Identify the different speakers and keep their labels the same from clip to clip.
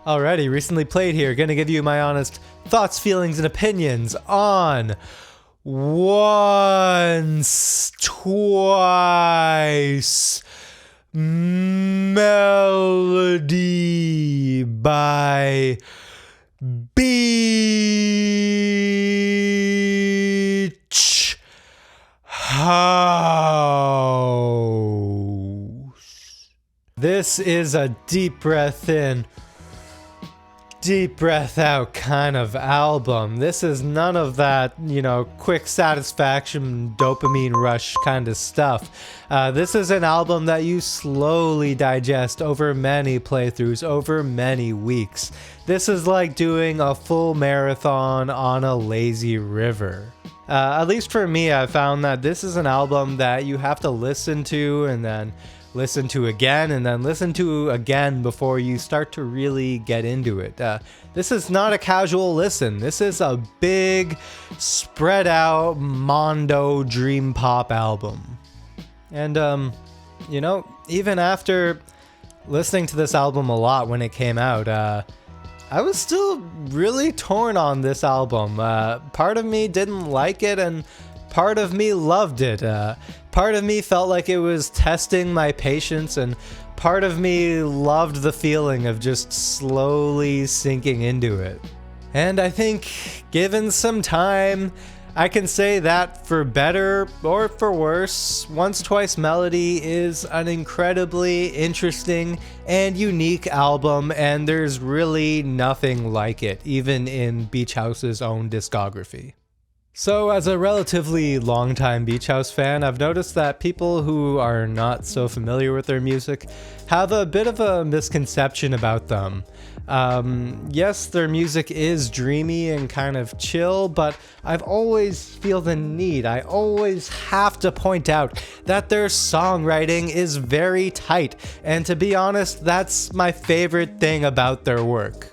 Speaker 1: Alrighty, recently played here. Gonna give you my honest thoughts, feelings, and opinions on Once, Twice, Melody by Beach House. This is a deep breath in, deep breath out kind of album. This is none of that, quick satisfaction, dopamine rush kind of stuff. This is an album that you slowly digest over many playthroughs, over many weeks. This is like doing a full marathon on a lazy river. At least for me, I found that this is an album that you have to listen to and then listen to again and then listen to again before you start to really get into it. This is not a casual listen. This is a big, spread out Mondo dream pop album. And, even after listening to this album a lot when it came out, I was still really torn on this album. Part of me didn't like it and part of me loved it. Part of me felt like it was testing my patience, and part of me loved the feeling of just slowly sinking into it. And I think, given some time, I can say that for better or for worse, Once Twice Melody is an incredibly interesting and unique album, and there's really nothing like it, even in Beach House's own discography. So, as a relatively long-time Beach House fan, I've noticed that people who are not so familiar with their music have a bit of a misconception about them. Yes, their music is dreamy and kind of chill, but I've always feel the need, I always have to point out that their songwriting is very tight, and to be honest, that's my favorite thing about their work.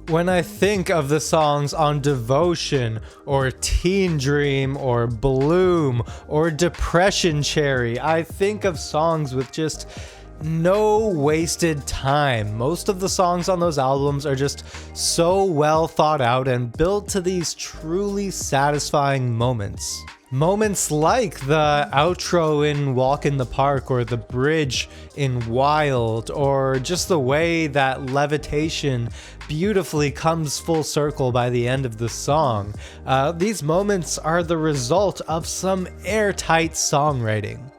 Speaker 1: When I think of the songs on Devotion, or Teen Dream, or Bloom, or Depression Cherry, I think of songs with just no wasted time. Most of the songs on those albums are just so well thought out and built to these truly satisfying moments. Moments like the outro in Walk in the Park, or the bridge in Wild, or just the way that Levitation beautifully comes full circle by the end of the song. These moments are the result of some airtight songwriting.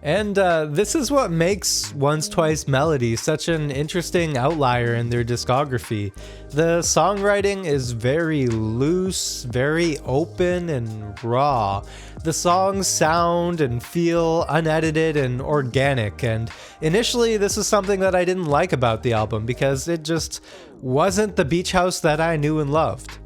Speaker 1: And this is what makes Once Twice Melody such an interesting outlier in their discography. The songwriting is very loose, very open and raw. The songs sound and feel unedited and organic, and initially this is something that I didn't like about the album because it just wasn't the Beach House that I knew and loved.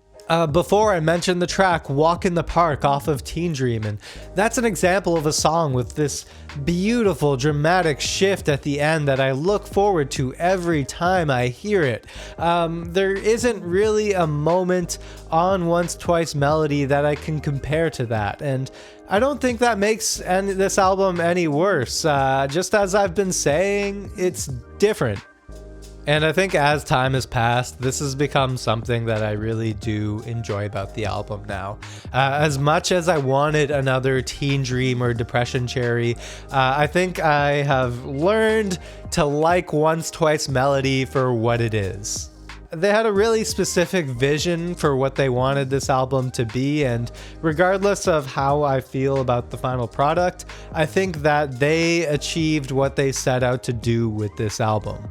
Speaker 1: Before I mentioned the track Walk in the Park off of Teen Dream, and that's an example of a song with this beautiful dramatic shift at the end that I look forward to every time I hear it. There isn't really a moment on Once Twice Melody that I can compare to that, and I don't think that makes this album any worse. Just as I've been saying, it's different. And I think as time has passed, this has become something that I really do enjoy about the album now. As much as I wanted another Teen Dream or Depression Cherry, I think I have learned to like Once Twice Melody for what it is. They had a really specific vision for what they wanted this album to be, and regardless of how I feel about the final product, I think that they achieved what they set out to do with this album.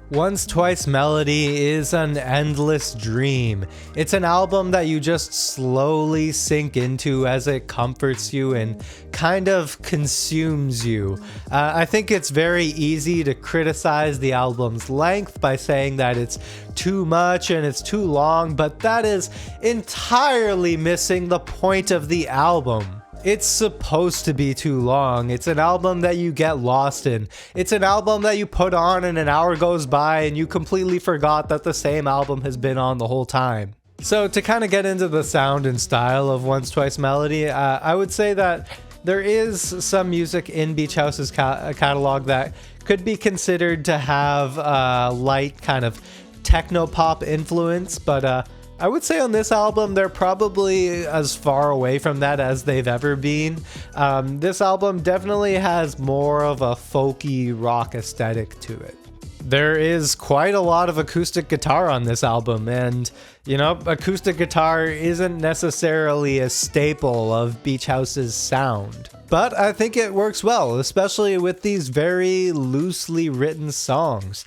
Speaker 1: Once Twice Melody is an endless dream. It's an album that you just slowly sink into as it comforts you and kind of consumes you. I think it's very easy to criticize the album's length by saying that it's too much and it's too long, but that is entirely missing the point of the album. It's supposed to be too long. It's an album that you get lost in. It's an album that you put on and an hour goes by and you completely forgot that the same album has been on the whole time. So to kind of get into the sound and style of Once Twice Melody, I would say that there is some music in Beach House's catalog that could be considered to have a light kind of techno-pop influence, but I would say on this album, they're probably as far away from that as they've ever been. This album definitely has more of a folky rock aesthetic to it. There is quite a lot of acoustic guitar on this album, and, you know, acoustic guitar isn't necessarily a staple of Beach House's sound. But I think it works well, especially with these very loosely written songs.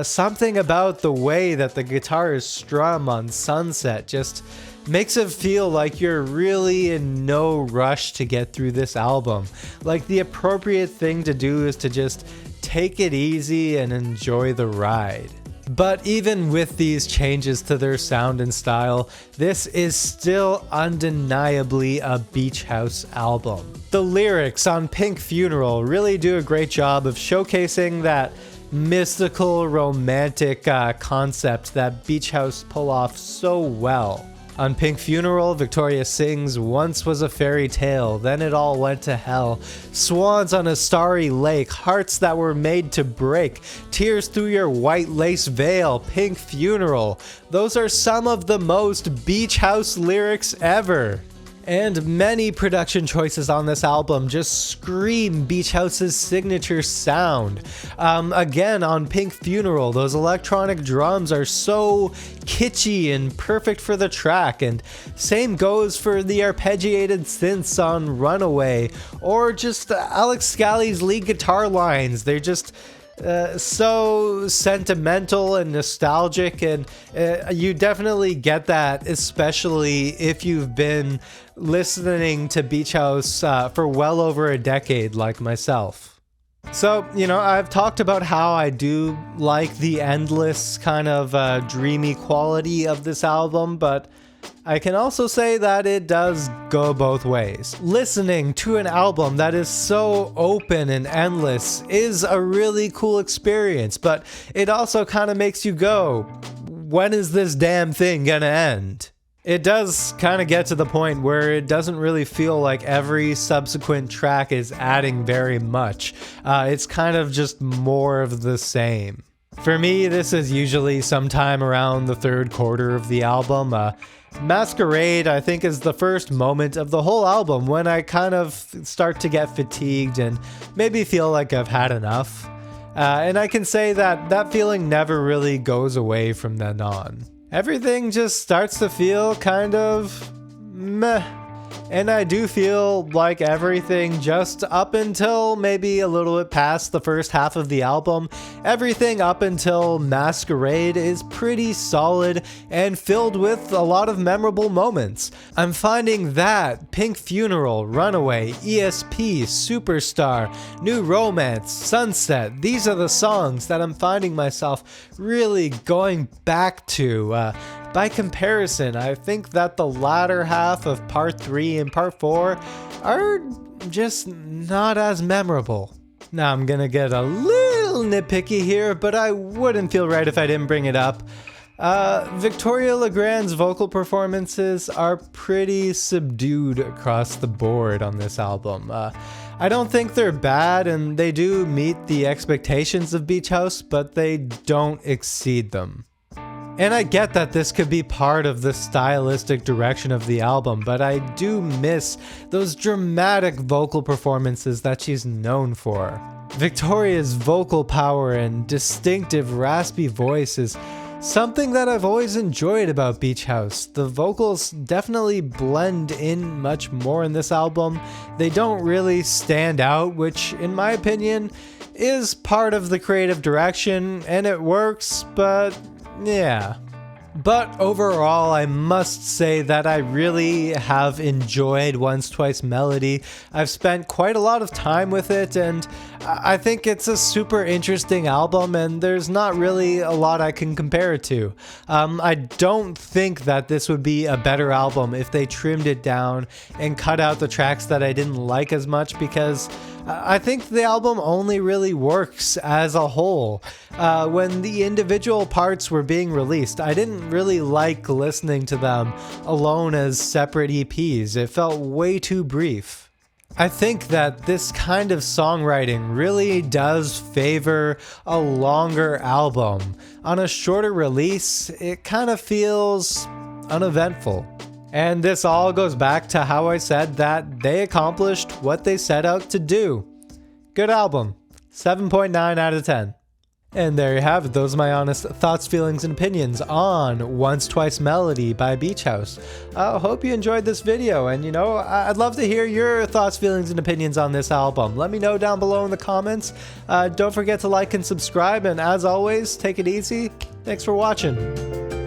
Speaker 1: Something about the way that the guitar is strummed on Sunset just makes it feel like you're really in no rush to get through this album. Like, the appropriate thing to do is to just take it easy and enjoy the ride. But even with these changes to their sound and style, this is still undeniably a Beach House album. The lyrics on Pink Funeral really do a great job of showcasing that mystical, romantic concept that Beach House pull off so well. On Pink Funeral, Victoria sings, "Once was a fairy tale, then it all went to hell. Swans on a starry lake, hearts that were made to break. Tears through your white lace veil, Pink Funeral." Those are some of the most Beach House lyrics ever. And many production choices on this album just scream Beach House's signature sound. Again, on Pink Funeral, those electronic drums are so kitschy and perfect for the track, and same goes for the arpeggiated synths on Runaway, or just Alex Scally's lead guitar lines. They're just so sentimental and nostalgic, and you definitely get that, especially if you've been listening to Beach House for well over a decade like myself. So, you know, I've talked about how I do like the endless kind of dreamy quality of this album, but I can also say that it does go both ways. Listening to an album that is so open and endless is a really cool experience, but it also kind of makes you go, when is this damn thing gonna end? It does kind of get to the point where it doesn't really feel like every subsequent track is adding very much. It's kind of just more of the same. For me, this is usually sometime around the third quarter of the album. Masquerade, I think, is the first moment of the whole album when I kind of start to get fatigued and maybe feel like I've had enough. And I can say that that feeling never really goes away from then on. Everything just starts to feel kind of meh. And I do feel like everything just up until maybe a little bit past the first half of the album, everything up until Masquerade is pretty solid and filled with a lot of memorable moments. I'm finding that Pink Funeral, Runaway, ESP, Superstar, New Romance, Sunset, these are the songs that I'm finding myself really going back to. By comparison, I think that the latter half of Part 3 and Part 4 are just not as memorable. Now I'm gonna get a little nitpicky here, but I wouldn't feel right if I didn't bring it up. Victoria Legrand's vocal performances are pretty subdued across the board on this album. I don't think they're bad, and they do meet the expectations of Beach House, but they don't exceed them. And I get that this could be part of the stylistic direction of the album, but I do miss those dramatic vocal performances that she's known for. Victoria's vocal power and distinctive raspy voice is something that I've always enjoyed about Beach House. The vocals definitely blend in much more in this album. They don't really stand out, which in my opinion is part of the creative direction, and it works, but yeah. But overall, I must say that I really have enjoyed Once Twice Melody. I've spent quite a lot of time with it, and I think it's a super interesting album, and there's not really a lot I can compare it to. I don't think that this would be a better album if they trimmed it down and cut out the tracks that I didn't like as much, because I think the album only really works as a whole. When the individual parts were being released, I didn't really like listening to them alone as separate EPs. It felt way too brief. I think that this kind of songwriting really does favor a longer album. On a shorter release, it kind of feels uneventful. And this all goes back to how I said that they accomplished what they set out to do. Good album. 7.9 out of 10. And there you have it. Those are my honest thoughts, feelings, and opinions on Once Twice Melody by Beach House. I hope you enjoyed this video, and I'd love to hear your thoughts, feelings, and opinions on this album. Let me know down below in the comments. Don't forget to like and subscribe, and as always, take it easy. Thanks for watching.